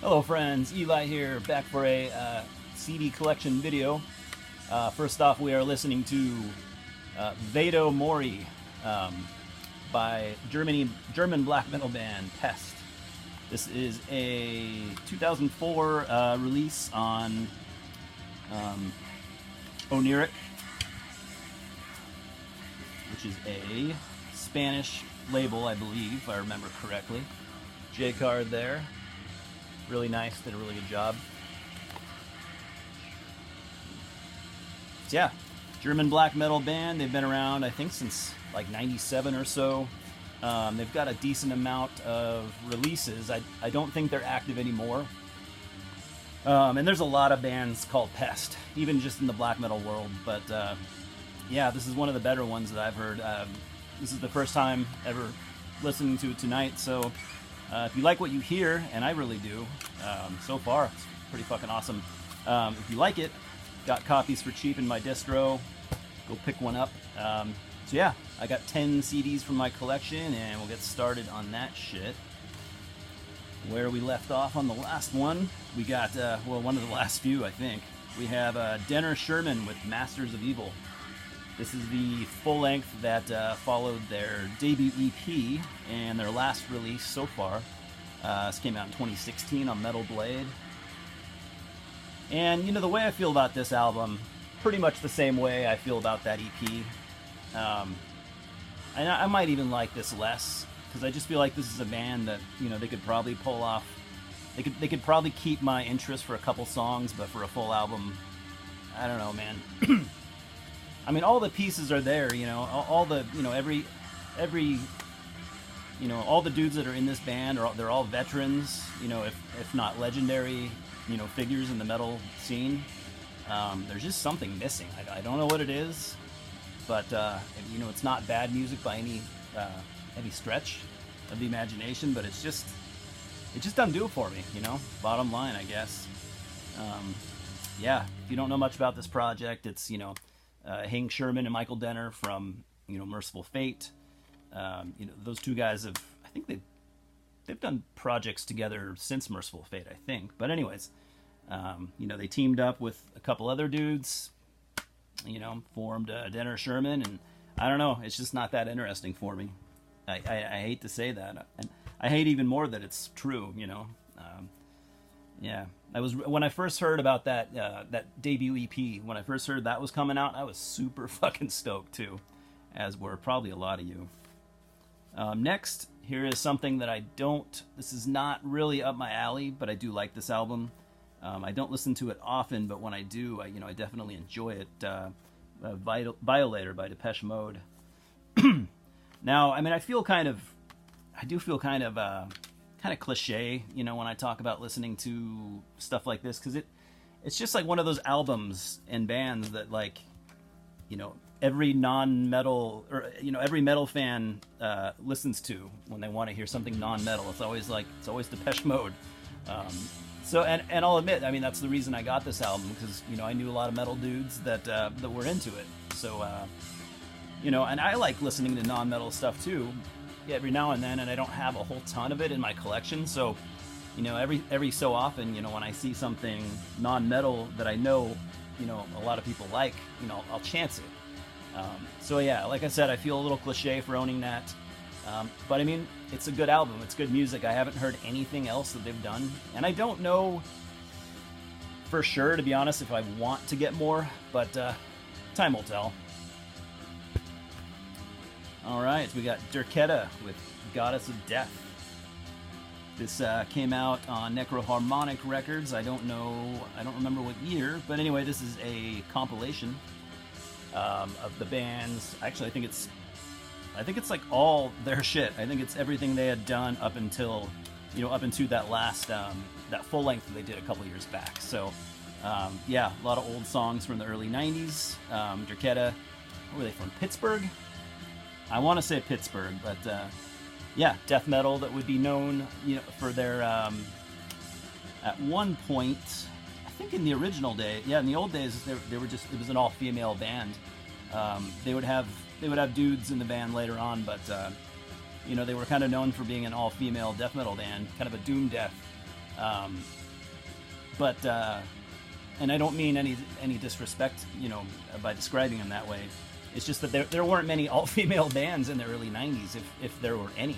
Hello friends, Eli here, back for a CD collection video. First off, we are listening to Vedo Mori by German black metal band Pest. This is a 2004 release on Oniric, which is a Spanish label, I believe, if I remember correctly. J-card there. Really nice, did a really good job. So yeah, German black metal band. They've been around, I think, since like 97 or so. They've got a decent amount of releases. I don't think they're active anymore. And there's a lot of bands called Pest, even just in the black metal world. But yeah, this is one of the better ones that I've heard. This is the first time ever listening to it tonight, so if you like what you hear, and I really do, so far, it's pretty fucking awesome. If you like it, got copies for cheap in my distro. Go pick one up. So yeah, I got 10 CDs from my collection, and we'll get started on that shit. Where we left off on the last one, we got, well, one of the last few, I think. We have Denner Sherman with Masters of Evil. This is the full length that followed their debut EP and their last release so far. This came out in 2016 on Metal Blade. And, you know, the way I feel about this album, pretty much the same way I feel about that EP. And I might even like this less, because I just feel like this is a band that, you know, they could probably pull off. They could probably keep my interest for a couple songs, but for a full album, I don't know, man. I mean, all the pieces are there, you know, all the, you know, every, you know, all the dudes that are in this band they're all veterans, you know, if not legendary, you know, figures in the metal scene. There's just something missing. I don't know what it is, but you know, it's not bad music by any stretch of the imagination, but it just doesn't do it for me, you know. Bottom line, I guess. Yeah, if you don't know much about this project, it's, you know, Hank Sherman and Michael Denner from, you know, Merciful Fate. You know, those two guys have, I think they've done projects together since Merciful Fate, I think. But anyways, you know, they teamed up with a couple other dudes, you know, formed Denner Sherman, and I don't know, it's just not that interesting for me. I hate to say that, and I hate even more that it's true, you know. Yeah, when I first heard about that that debut EP, when I first heard that was coming out, I was super fucking stoked too, as were probably a lot of you. Next, here is something that this is not really up my alley, but I do like this album. I don't listen to it often, but when I do, you know, I definitely enjoy it. Violator by Depeche Mode. Now, I mean, I do feel kind of cliche, you know, when I talk about listening to stuff like this, because it's just like one of those albums and bands that, like, you know, every non-metal, or, you know, every metal fan listens to when they want to hear something non-metal. It's always Depeche Mode. So, and I'll admit, I mean, that's the reason I got this album, because, you know, I knew a lot of metal dudes that were into it. So, you know, and I like listening to non-metal stuff too, every now and then, and I don't have a whole ton of it in my collection. So, you know, every so often, you know, when I see something non-metal that I know, you know, a lot of people like, you know, I'll chance it. So yeah, like I said, I feel a little cliche for owning that. But I mean, it's a good album. It's good music. I haven't heard anything else that they've done, and I don't know for sure, to be honest, if I want to get more, but time will tell. Alright, we got Ketta with Goddess of Death. This came out on Necroharmonic Records. I don't remember what year, but anyway, this is a compilation of the band's, actually I think it's like all their shit. I think it's everything they had done up until, you know, up into that last, that full length that they did a couple years back. So, yeah, a lot of old songs from the early 90s. Ketta, where were they from? Pittsburgh? I want to say Pittsburgh, but, yeah, death metal that would be known, you know, for their, at one point, I think in the original day, yeah, in the old days, they were just, it was an all-female band. They would have dudes in the band later on, but you know, they were kind of known for being an all-female death metal band, kind of a doom death Um, but and I don't mean any disrespect, by describing them that way. It's just that there weren't many all-female bands in the early '90s, if there were any.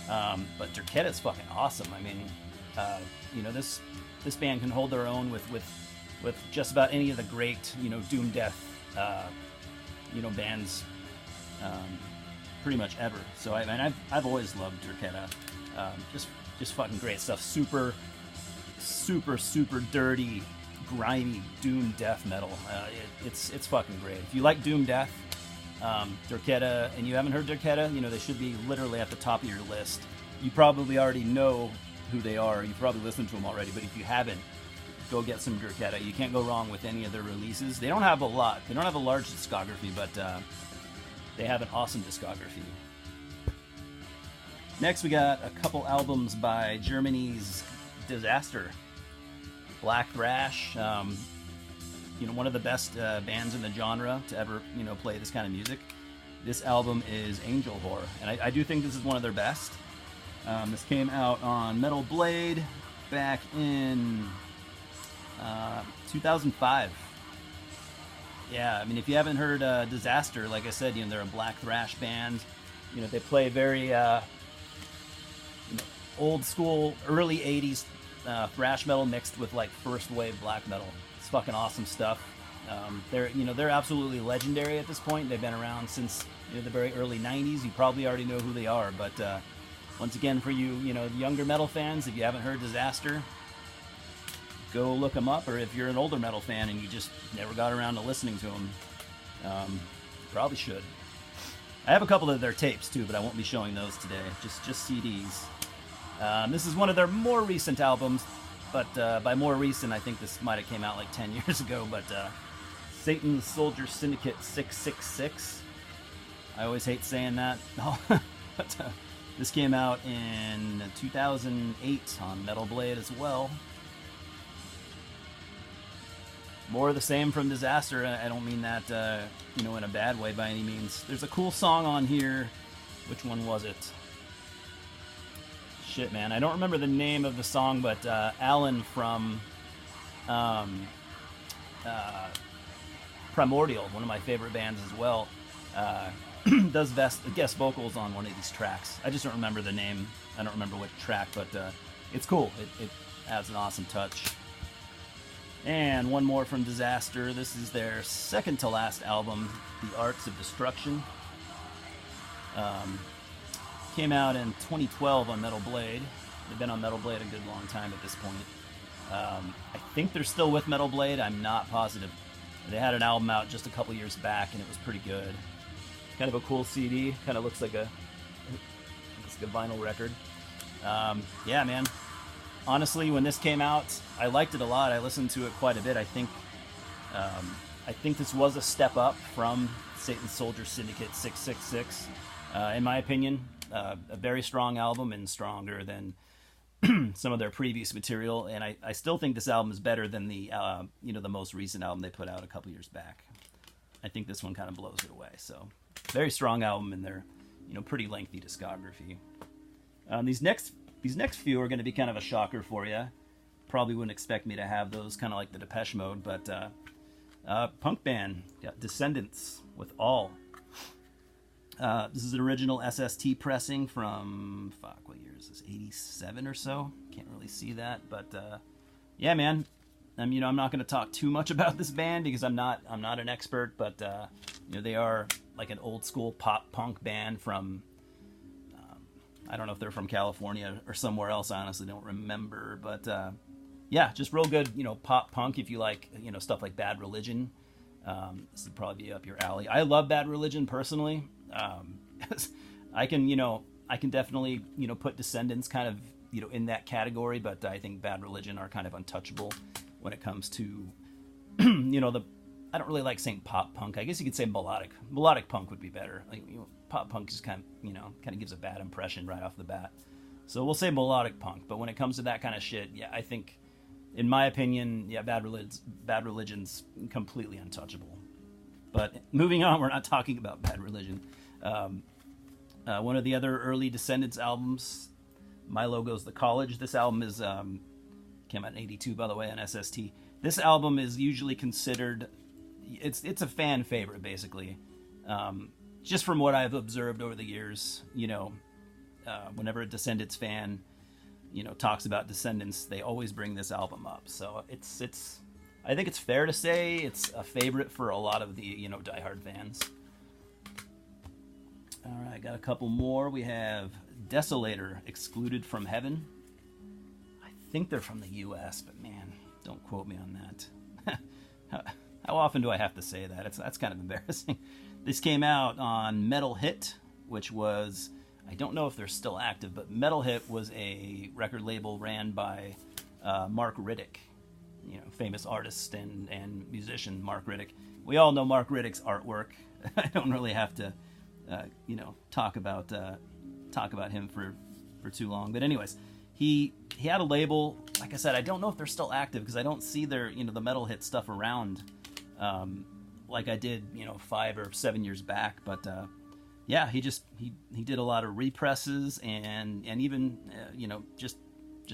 But Ketta's fucking awesome. I mean, this band can hold their own with just about any of the great, doom death, bands, pretty much ever. So I've always loved Ketta. Just fucking great stuff. Super dirty, grimy doom death metal. It's fucking great. If you like doom death, Ketta, and you haven't heard Ketta, they should be literally at the top of your list. You probably already know who they are. You've probably listened to them already, but if you haven't, go get some Ketta. You can't go wrong with any of their releases. They don't have a lot. They don't have a large discography, but they have an awesome discography. Next, we got a couple albums by Germany's Disaster. Black thrash, one of the best bands in the genre to ever, play this kind of music. This album is Angel Whore, and I do think this is one of their best. This came out on Metal Blade back in 2005. Yeah, I mean, if you haven't heard Disaster, like I said, they're a black thrash band. They play very old school, early 80s thrash metal mixed with like first wave black metal. It's fucking awesome stuff. They're absolutely legendary at this point. They've been around since the very early 90s. You probably already know who they are, but once again, for you, younger metal fans, if you haven't heard Disaster, go look them up. Or if you're an older metal fan and you just never got around to listening to them, you probably should. I have a couple of their tapes too, but I won't be showing those today. Just CDs. This is one of their more recent albums, but by more recent, I think this might have came out like 10 years ago, but Satan's Soldier Syndicate 666. I always hate saying that, but this came out in 2008 on Metal Blade as well. More of the same from Disaster. I don't mean that, in a bad way by any means. There's a cool song on here. Which one was it? Shit, man, I don't remember the name of the song, but Alan from Primordial, one of my favorite bands as well, does guest vocals on one of these tracks. I just don't remember the name. I don't remember what track, but it's cool. It adds an awesome touch. And one more from Disaster. This is their second to last album, The Arts of Destruction. Came out in 2012 on Metal Blade. They've been on Metal Blade a good long time at this point. I think they're still with Metal Blade. I'm not positive. They had an album out just a couple years back, and it was pretty good. Kind of a cool CD. Kind of looks like a vinyl record. Yeah, man. Honestly, when this came out, I liked it a lot. I listened to it quite a bit. I think this was a step up from Satan's Soldier Syndicate 666. In my opinion, a very strong album and stronger than some of their previous material. And I still think this album is better than the the most recent album they put out a couple years back. I think this one kind of blows it away. So very strong album in their pretty lengthy discography. These next few are going to be kind of a shocker for you. Probably wouldn't expect me to have those, kind of like the Depeche Mode, but punk band, got Descendents with All. This is an original SST pressing from, what year is this, 87 or so? Can't really see that, but yeah, man. I'm not going to talk too much about this band because I'm not an expert, but they are like an old school pop punk band from, I don't know if they're from California or somewhere else. I honestly don't remember, but yeah, just real good, pop punk. If you like, stuff like Bad Religion, this would probably be up your alley. I love Bad Religion personally. I can definitely, put Descendents kind of, in that category, but I think Bad Religion are kind of untouchable when it comes to, I don't really like saying pop punk. I guess you could say melodic. Melodic punk would be better. Like, pop punk just kind of gives a bad impression right off the bat. So we'll say melodic punk. But when it comes to that kind of shit, yeah, I think, in my opinion, yeah, Bad Religion's completely untouchable. But moving on, we're not talking about Bad Religion. One of the other early Descendents albums, My Logo's The College. This album is came out in '82, by the way, on SST. This album is usually considered, it's a fan favorite, basically. Just from what I've observed over the years, whenever a Descendents fan, talks about Descendents, they always bring this album up. So it's I think it's fair to say it's a favorite for a lot of the, diehard fans. All right, got a couple more. We have Desolator, Excluded from Heaven. I think they're from the U.S., but man, don't quote me on that. How often do I have to say that? That's kind of embarrassing. This came out on Metal Hit, which was, I don't know if they're still active, but Metal Hit was a record label ran by Mark Riddick, famous artist and musician Mark Riddick. We all know Mark Riddick's artwork. I don't really have to, talk about him for too long. But anyways, he had a label. Like I said, I don't know if they're still active because I don't see their the Metal Hit stuff around like I did 5 or 7 years back. But yeah, he did a lot of represses and even just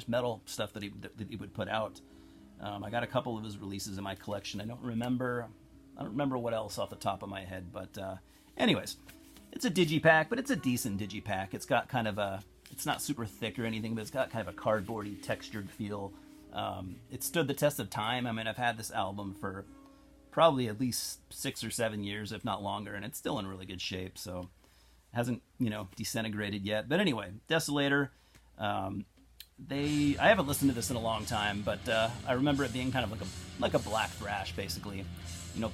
metal stuff that he would put out. I got a couple of his releases in my collection. I don't remember what else off the top of my head, but anyways, it's a digipack, but it's a decent digipack. It's got kind of it's not super thick or anything, but it's got kind of a cardboardy textured feel. It stood the test of time. I mean, I've had this album for probably at least 6 or 7 years, if not longer, and it's still in really good shape, so it hasn't, disintegrated yet. But anyway, Desolator, I haven't listened to this in a long time, but I remember it being kind of like a black thrash, basically.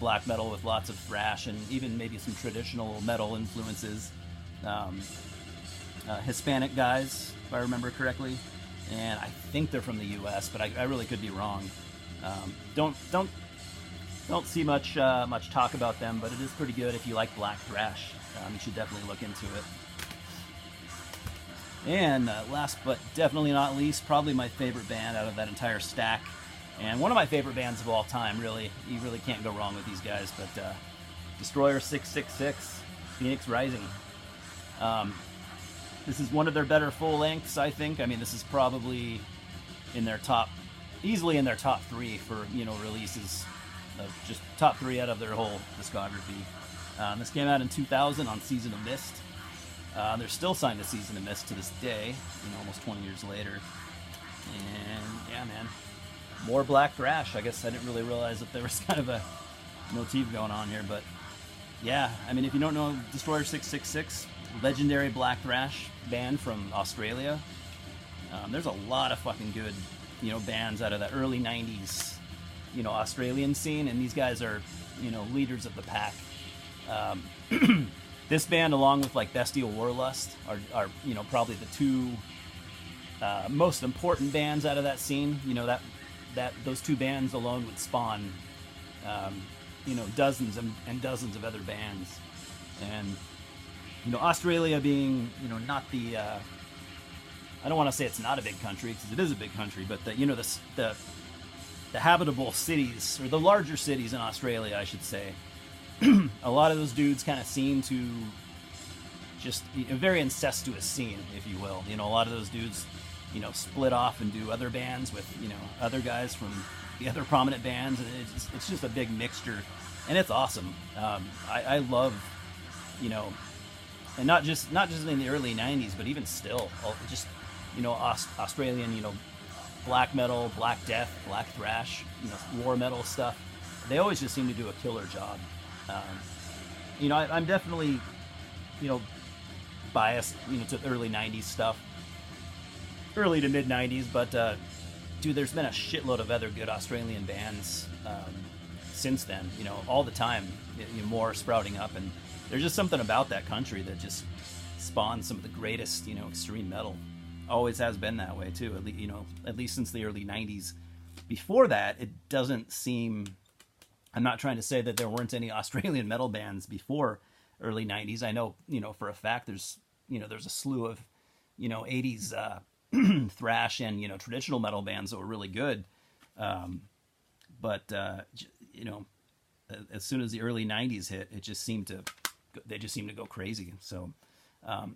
Black metal with lots of thrash and even maybe some traditional metal influences. Hispanic guys, if I remember correctly, and I think they're from the U.S., but I really could be wrong. Don't see much talk about them, but it is pretty good if you like black thrash. You should definitely look into it. And last but definitely not least, probably my favorite band out of that entire stack, and one of my favorite bands of all time, really. You really can't go wrong with these guys, but Destroyer 666, Phoenix Rising. This is one of their better full lengths, I think. I mean, this is probably easily in their top 3 for, releases, just top 3 out of their whole discography. This came out in 2000 on Season of Mist. They're still signed to Season of Mist to this day, almost 20 years later. And yeah, man, more black thrash. I guess I didn't really realize that there was kind of a motif going on here, but yeah, I mean, if you don't know Destroyer 666, legendary black thrash band from Australia. There's a lot of fucking good, bands out of the early 90s, Australian scene, and these guys are, leaders of the pack. This band, along with like Bestial Warlust, are probably the 2 most important bands out of that scene. That those 2 bands alone would spawn, dozens and dozens of other bands. And Australia being not the I don't want to say it's not a big country, because it is a big country, but the habitable cities, or the larger cities in Australia, I should say, a lot of those dudes kind of seem to just a very incestuous scene, if you will. A lot of those dudes, split off and do other bands with, other guys from the other prominent bands, and it's just a big mixture, and it's awesome. I love, and not just in the early 90s, but even still, just, Australian, black metal, black death, black thrash, war metal stuff. They always just seem to do a killer job. I'm definitely, biased, to the early 90s stuff, early to mid 90s, but dude, there's been a shitload of other good Australian bands since then, all the time, more sprouting up, and there's just something about that country that just spawns some of the greatest, extreme metal. Always has been that way too, at least since the early 90s. Before that, it doesn't seem, I'm not trying to say that there weren't any Australian metal bands before early 90s. I know, for a fact there's a slew of, 80s thrash and, traditional metal bands that were really good. But as soon as the early 90s hit, they just seemed to go crazy. So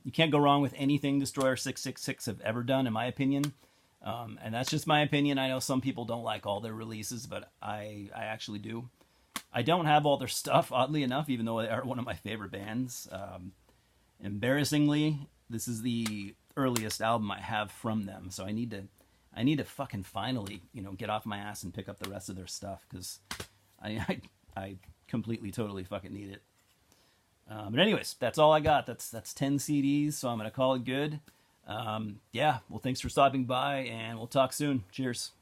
you can't go wrong with anything Destroyer 666 have ever done, in my opinion. And that's just my opinion. I know some people don't like all their releases, but I actually do. I don't have all their stuff, oddly enough, even though they are one of my favorite bands. Embarrassingly, this is the earliest album I have from them, so I need to fucking finally, get off my ass and pick up the rest of their stuff, because I completely, totally fucking need it. But anyways, that's all I got. That's 10 CDs, so I'm gonna call it good. Yeah, well, thanks for stopping by, and we'll talk soon. Cheers.